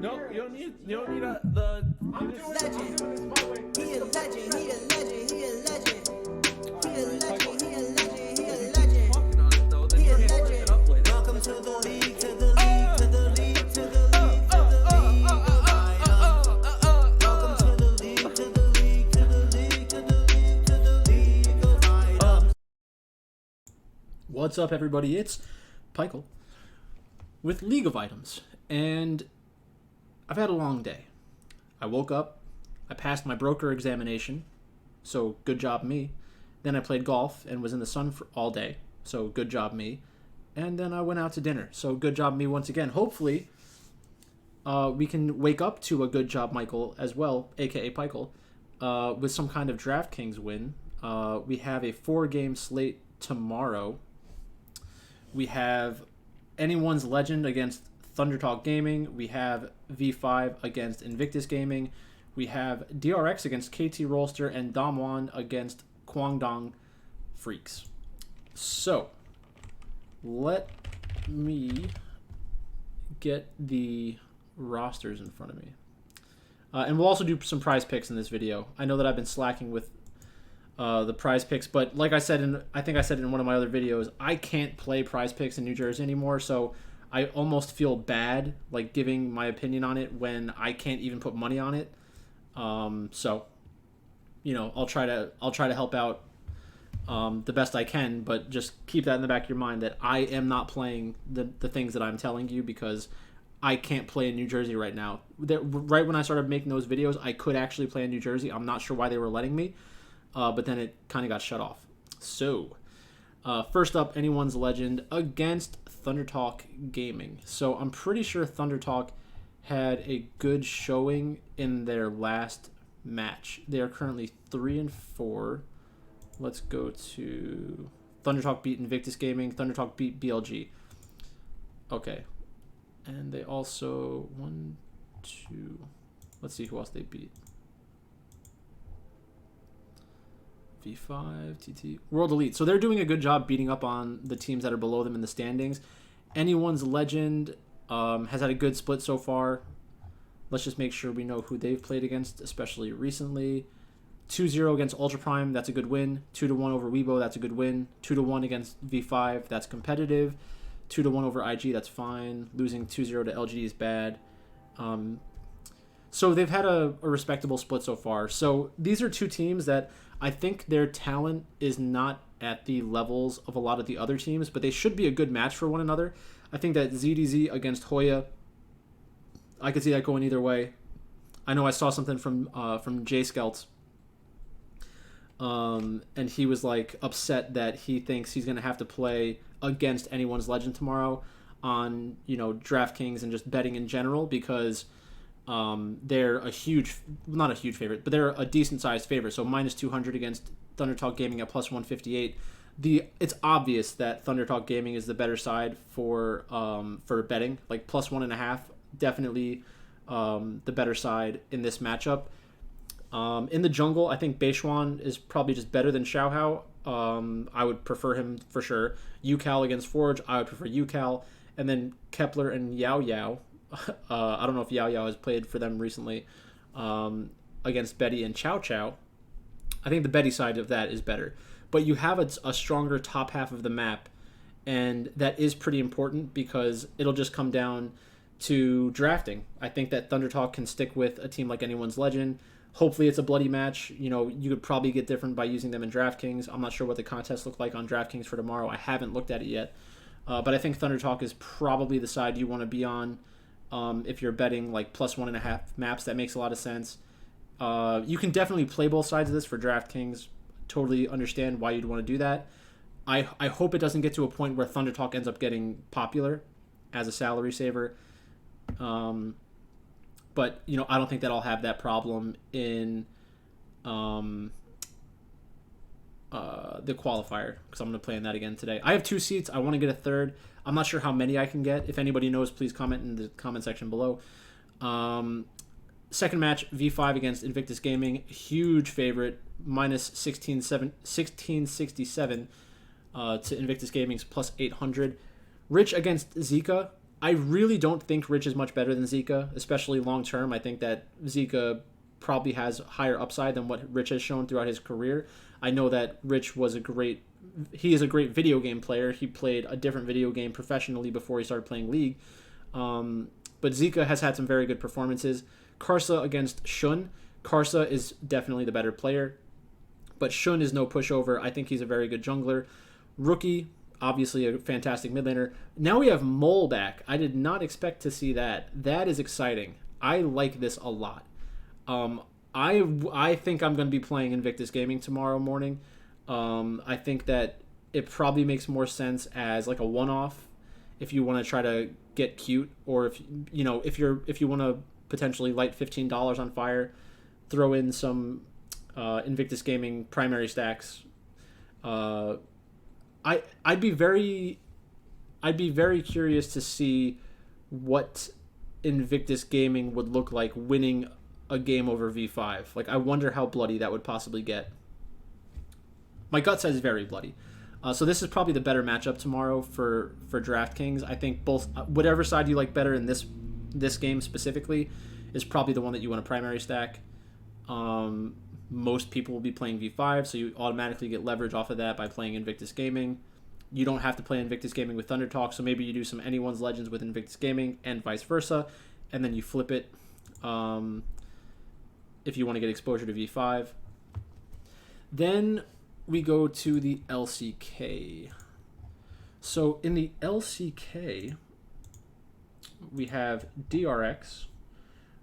No, you don't need the. I'm doing this my way. He a legend, he a legend, he a legend. He a legend, he a legend, he a legend. He a legend. Welcome to the league, to the league, to the league, to the league, to the league of items. Welcome to the league, to the league, to the league, to the league, to the league of items. What's up, everybody? It's Pikel with League of Items, and I've had a long day. I woke up, I passed my broker examination, so good job me. Then I played golf and was in the sun for all day, so good job me. And then I went out to dinner, so good job me once again. Hopefully, we can wake up to a good job Michael as well, aka Pikel, with some kind of DraftKings win. We have a 4-game slate tomorrow. We have Anyone's Legend against Thunder Talk Gaming. We have V5 against Invictus Gaming. We have DRX against KT Rolster and Damwon against Kwangdong Freaks. So, let me get the rosters in front of me. And we'll also do some prize picks in this video. I know that I've been slacking with the prize picks, but like I said, I think I said in one of my other videos, I can't play prize picks in New Jersey anymore, so I almost feel bad like giving my opinion on it when I can't even put money on it. So, you know, I'll try to help out the best I can, but just keep that in the back of your mind that I am not playing the things that I'm telling you because I can't play in New Jersey right now. Right when I started making those videos, I could actually play in New Jersey. I'm not sure why they were letting me. But then it kind of got shut off. So, first up, Anyone's Legend against Thunder Talk Gaming. So I'm pretty sure Thunder Talk had a good showing in their last match. They are currently 3-4. Let's go to Thunder Talk beat Invictus Gaming. Thunder Talk beat BLG. Okay, and they also Let's see who else they beat. V5, TT, World Elite. So they're doing a good job beating up on the teams that are below them in the standings. Anyone's Legend has had a good split so far. Let's just make sure we know who they've played against, especially recently. 2-0 against Ultra Prime, that's a good win. 2-1 over Weibo, that's a good win. 2-1 against V5, that's competitive. 2-1 over IG, that's fine. Losing 2-0 to LG is bad. So they've had a respectable split so far. So these are two teams that I think their talent is not at the levels of a lot of the other teams, but they should be a good match for one another. I think that ZDZ against Hoya, I could see that going either way. I know I saw something from Jay Skelts, and he was like upset that he thinks he's going to have to play against Anyone's Legend tomorrow on, you know, DraftKings and just betting in general because they're not a huge favorite, but they're a decent sized favorite. So -200 against Thunder Talk Gaming at +158. It's obvious that Thunder Talk Gaming is the better side for betting. Like +1.5, definitely the better side in this matchup. In the jungle, I think Beishuan is probably just better than Xiaohao. I would prefer him for sure. UCal against Forge, I would prefer UCal. And then Kepler and Yao Yao. I don't know if Yao Yao has played for them recently against Betty and Chow Chow. I think the Betty side of that is better. But you have a stronger top half of the map, and that is pretty important because it'll just come down to drafting. I think that Thunder Talk can stick with a team like Anyone's Legend. Hopefully it's a bloody match. You know, you could probably get different by using them in DraftKings. I'm not sure what the contests look like on DraftKings for tomorrow. I haven't looked at it yet. But I think Thunder Talk is probably the side you want to be on. If you're betting like +1.5 maps, that makes a lot of sense. You can definitely play both sides of this for DraftKings. Totally understand why you'd want to do that. I hope it doesn't get to a point where Thunder Talk ends up getting popular as a salary saver. But, you know, I don't think that I'll have that problem in the qualifier because I'm going to play in that again today. I have 2 seats. I want to get a third. I'm not sure how many I can get. If anybody knows, please comment in the comment section below. Second match, V5 against Invictus Gaming. Huge favorite, -1667 to Invictus Gaming's +800. Rich against Zika. I really don't think Rich is much better than Zika, especially long term. I think that Zika probably has higher upside than what Rich has shown throughout his career. I know that Rich is a great video game player. He played a different video game professionally before he started playing League. But Zika has had some very good performances. Karsa against Shun. Karsa is definitely the better player, but Shun is no pushover. I think he's a very good jungler. Rookie, obviously a fantastic mid laner. Now we have Mole back. I did not expect to see that. That is exciting. I like this a lot. I think I'm going to be playing Invictus Gaming tomorrow morning. I think that it probably makes more sense as like a one-off if you want to try to get cute, or if you want to potentially light $15 on fire, throw in some Invictus Gaming primary stacks. I'd be very curious to see what Invictus Gaming would look like winning a game over V5. Like, I wonder how bloody that would possibly get. My gut says very bloody. So this is probably the better matchup tomorrow for DraftKings. I think both, whatever side you like better in this game specifically, is probably the one that you want to primary stack. Most people will be playing V5, so you automatically get leverage off of that by playing Invictus Gaming. You don't have to play Invictus Gaming with Thunder Talk, so maybe you do some Anyone's Legends with Invictus Gaming and vice versa, and then you flip it if you want to get exposure to V5. Then we go to the LCK. So in the LCK, we have DRX,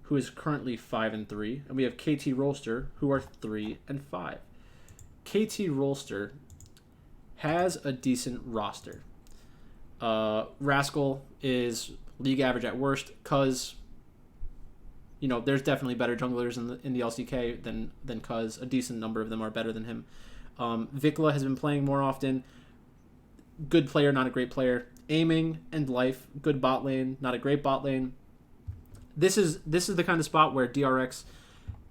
who is currently 5-3, and we have KT Rolster, who are 3-5. KT Rolster has a decent roster. Rascal is league average at worst, because there's definitely better junglers in the LCK than Cuz. A decent number of them are better than him. Vikla has been playing more often. Good player, not a great player. Aiming and Life, good bot lane, not a great bot lane. This is the kind of spot where DRX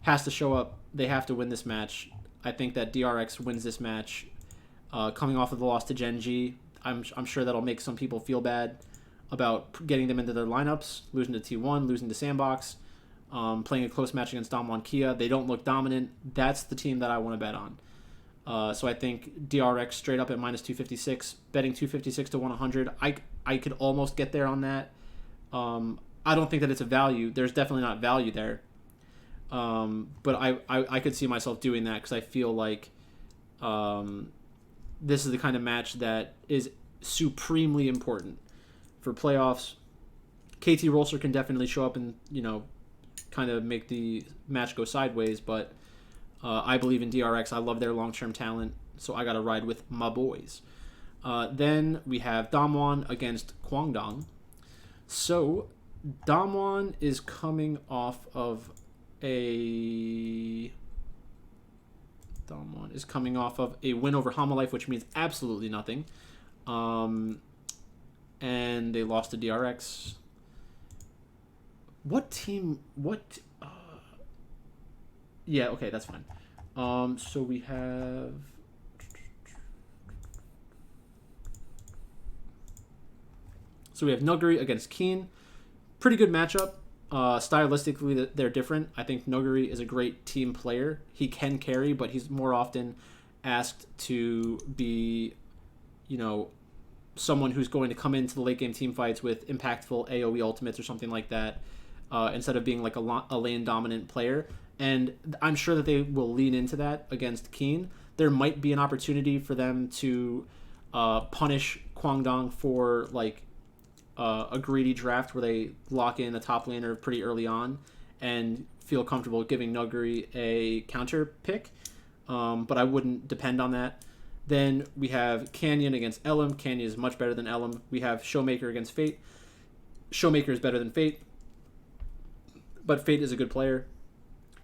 has to show up. They have to win this match. I think that DRX wins this match. Coming off of the loss to Gen G, I'm sure that'll make some people feel bad about getting them into their lineups, losing to T1, losing to Sandbox, playing a close match against Damwon Kia. They don't look dominant. That's the team that I want to bet on. So I think DRX straight up at minus 256, betting 256 to 100. I could almost get there on that. I don't think that it's a value. There's definitely not value there. But I could see myself doing that because I feel like this is the kind of match that is supremely important for playoffs. KT Rolster can definitely show up and, kind of make the match go sideways, but I believe in DRX. I love their long-term talent, so I got to ride with my boys. Then we have Damwon against Kwangdong. So Damwon is coming off of a win over Homalife, which means absolutely nothing. And they lost to DRX. What team? What? Yeah, okay, that's fine. So we have. So we have Nuguri against Keen. Pretty good matchup. Stylistically, they're different. I think Nuguri is a great team player. He can carry, but he's more often asked to be, someone who's going to come into the late game team fights with impactful AoE ultimates or something like that, instead of being like a lane dominant player. And I'm sure that they will lean into that against Keen. There might be an opportunity for them to punish Kwangdong for a greedy draft where they lock in a top laner pretty early on and feel comfortable giving Nuguri a counter pick. But I wouldn't depend on that. Then we have Canyon against Elim. Canyon is much better than Elim. We have Showmaker against Fate. Showmaker is better than Fate, but Fate is a good player.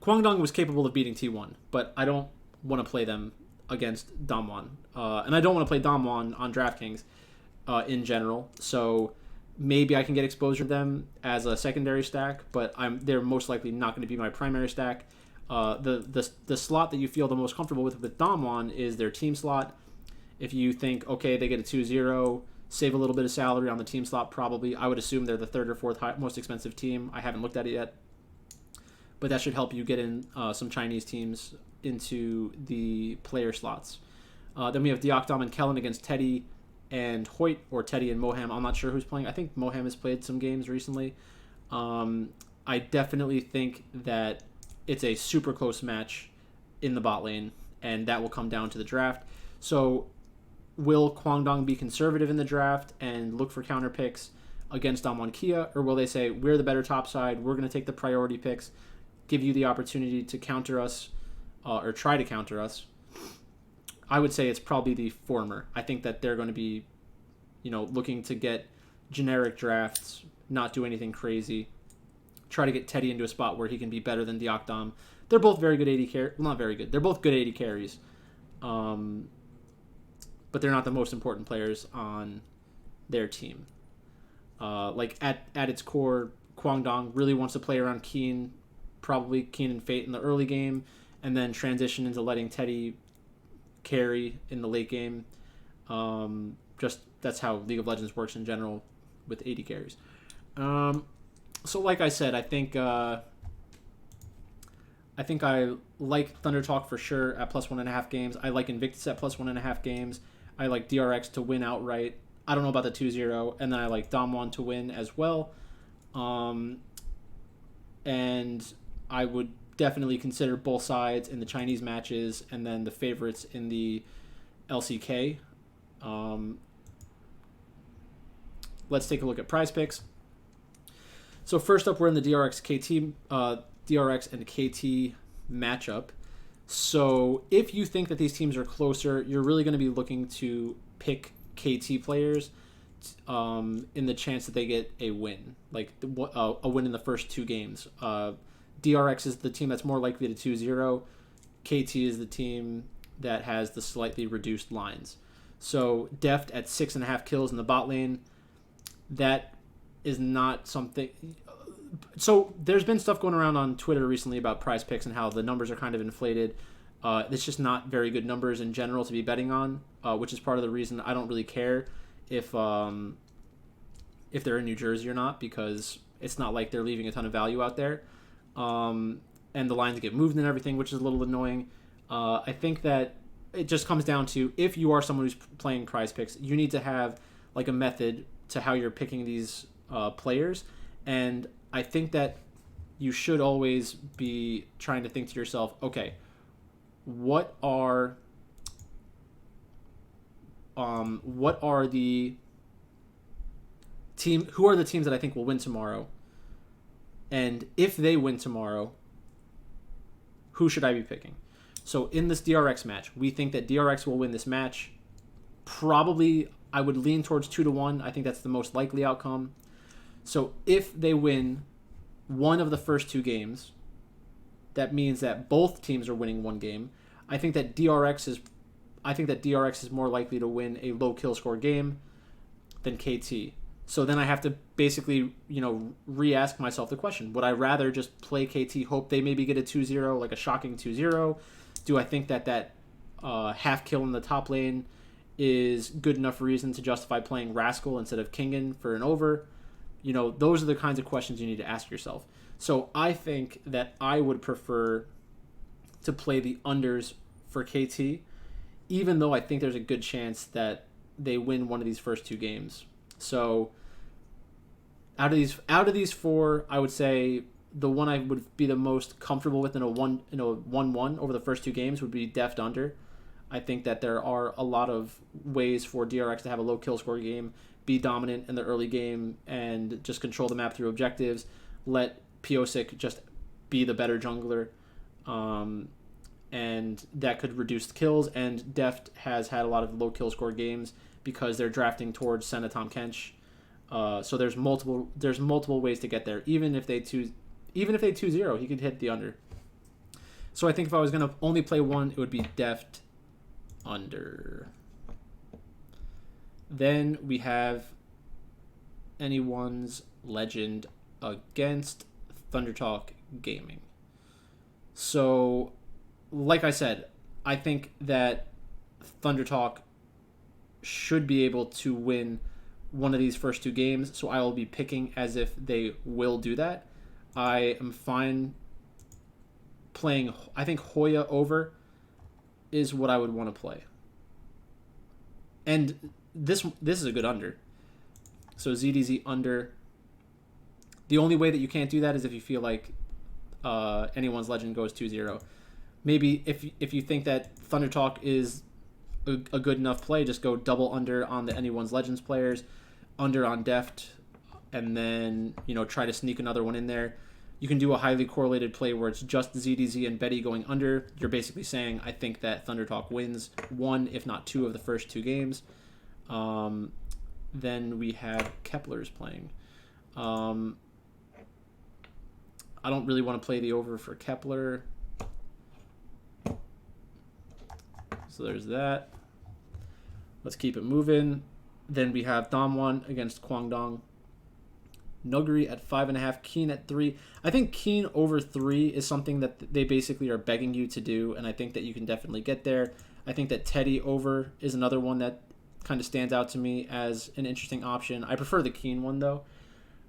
Kwangdong was capable of beating T1, but I don't want to play them against Damwon. And I don't want to play Damwon on DraftKings in general. So maybe I can get exposure to them as a secondary stack, but they're most likely not going to be my primary stack. The slot that you feel the most comfortable with Damwon is their team slot. If you think, okay, they get a 2-0, save a little bit of salary on the team slot, probably. I would assume they're the third or fourth most expensive team. I haven't looked at it yet. But that should help you get in some Chinese teams into the player slots. Then we have Diokdom and Kellen against Teddy and Hoyt, or Teddy and Moham. I'm not sure who's playing. I think Moham has played some games recently. I definitely think that it's a super close match in the bot lane, and that will come down to the draft. So will Kwangdong be conservative in the draft and look for counter picks against Damwon Kia, or will they say, we're the better top side, we're going to take the priority picks, give you the opportunity to counter us, or try to counter us? I would say it's probably the former. I think that they're going to be, looking to get generic drafts, not do anything crazy, try to get Teddy into a spot where he can be better than Diokdom. They're both very good AD carries. Well, not very good. They're both good AD carries. But they're not the most important players on their team. At its core, Kwangdong really wants to play around Keen, probably Keen and Fate in the early game, and then transition into letting Teddy carry in the late game. Just that's how League of Legends works in general with AD carries. So like I said, I think I like Thunder Talk for sure at plus 1.5 games. I like Invictus at plus 1.5 games. I like DRX to win outright. I don't know about the 2-0. And then I like Damwon to win as well. And I would definitely consider both sides in the Chinese matches and then the favorites in the LCK. Let's take a look at prize picks. So first up, we're in the DRX and KT matchup. So if you think that these teams are closer, you're really going to be looking to pick KT players in the chance that they get a win, like a win in the first two games. DRX is the team that's more likely to 2-0. KT is the team that has the slightly reduced lines. So Deft at 6.5 kills in the bot lane, that is not something. So there's been stuff going around on Twitter recently about prize picks and how the numbers are kind of inflated. It's just not very good numbers in general to be betting on, which is part of the reason I don't really care if they're in New Jersey or not, because it's not like they're leaving a ton of value out there. And the lines get moved and everything, which is a little annoying. I think that it just comes down to, if you are someone who's playing prize picks, you need to have like a method to how you're picking these players. And I think that you should always be trying to think to yourself, okay, who are the teams that I think will win tomorrow? And if they win tomorrow, who should I be picking? So in this DRX match, we think that DRX will win this match. Probably, I would lean towards 2-1. I think that's the most likely outcome. So if they win one of the first two games, that means that both teams are winning one game. I think that DRX is more likely to win a low kill score game than KT. So then I have to basically, re-ask myself the question: would I rather just play KT, hope they maybe get a 2-0, like a shocking 2-0? Do I think that half kill in the top lane is good enough reason to justify playing Rascal instead of Kingen for an over? Those are the kinds of questions you need to ask yourself. So I think that I would prefer to play the unders for KT, even though I think there's a good chance that they win one of these first two games. So out of these four, I would say the one I would be the most comfortable with in a 1-1 over the first two games would be Deft under. I think that there are a lot of ways for DRX to have a low kill score game, be dominant in the early game, and just control the map through objectives. Let Piosik just be the better jungler, and that could reduce the kills. And Deft has had a lot of low kill score games because they're drafting towards Senna Tahm Kench. So there's multiple ways to get there. Even if they 2-0, he could hit the under. So I think if I was going to only play one, it would be Deft under. Then we have anyone's Legend against Thunder Talk Gaming. So, like I said, I think that Thunder Talk should be able to win one of these first 2 games, so I will be picking as if they will do that. I am fine playing. I think Hoya over is what I would want to play. And this is a good under. So ZDZ under. The only way that you can't do that is if you feel like anyone's legend goes 2-0. Maybe if you think that Thunder Talk is a good enough play, just go double under on the anyone's legends players, under on Deft, and then try to sneak another one in there. You can do a highly correlated play where it's just ZDZ and Betty going under. You're basically saying, I think that Thunder Talk wins 1, if not 2 of the first 2 games. Then we have Kepler's playing. I don't really want to play the over for Kepler. So there's that. Let's keep it moving. Then we have Damwon against Kwangdong. Nuguri at 5.5, Keen at 3. I think Keen over 3 is something that they basically are begging you to do, and I think that you can definitely get there. I think that Teddy over is another one that kind of stands out to me as an interesting option. I prefer the Keen one, though.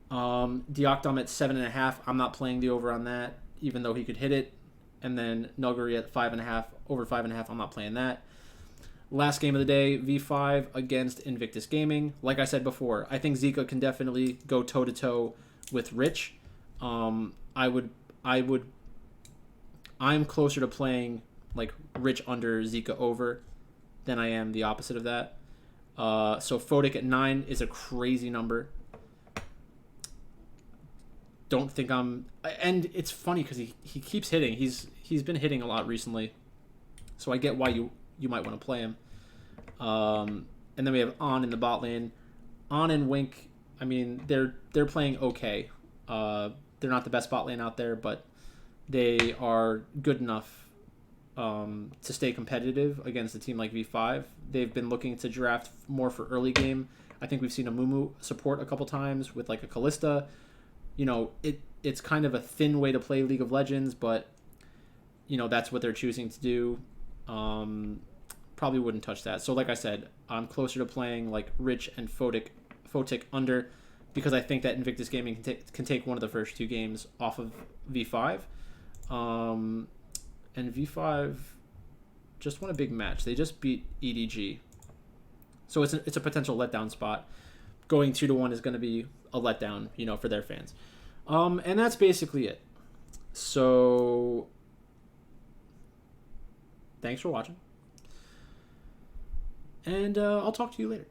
Diokdom at 7.5. I'm not playing the over on that, even though he could hit it. And then Nuguri at 5.5, over 5.5. I'm not playing that. Last game of the day, V5 against Invictus Gaming. Like I said before, I think Zika can definitely go toe-to-toe with Rich. I'm closer to playing like Rich under, Zika over than I am the opposite of that. So Fodik at 9 is a crazy number. Don't think I'm... And it's funny because he keeps hitting. He's been hitting a lot recently. So I get why you might want to play him. And then we have On in the bot lane. On and Wink, I mean, they're playing okay. They're not the best bot lane out there, but they are good enough to stay competitive against a team like V5. They've been looking to draft more for early game. I think we've seen a Mumu support a couple times with like a Kalista. It's kind of a thin way to play League of Legends, but that's what they're choosing to do. Probably wouldn't touch that. So like I said, I'm closer to playing like Rich and Fotik under, because I think that Invictus Gaming can take one of the first 2 games off of V5. And V5 just won a big match. They just beat EDG. So it's a potential letdown spot. Going 2-1 is going to be a letdown, for their fans. And that's basically it. So thanks for watching. And I'll talk to you later.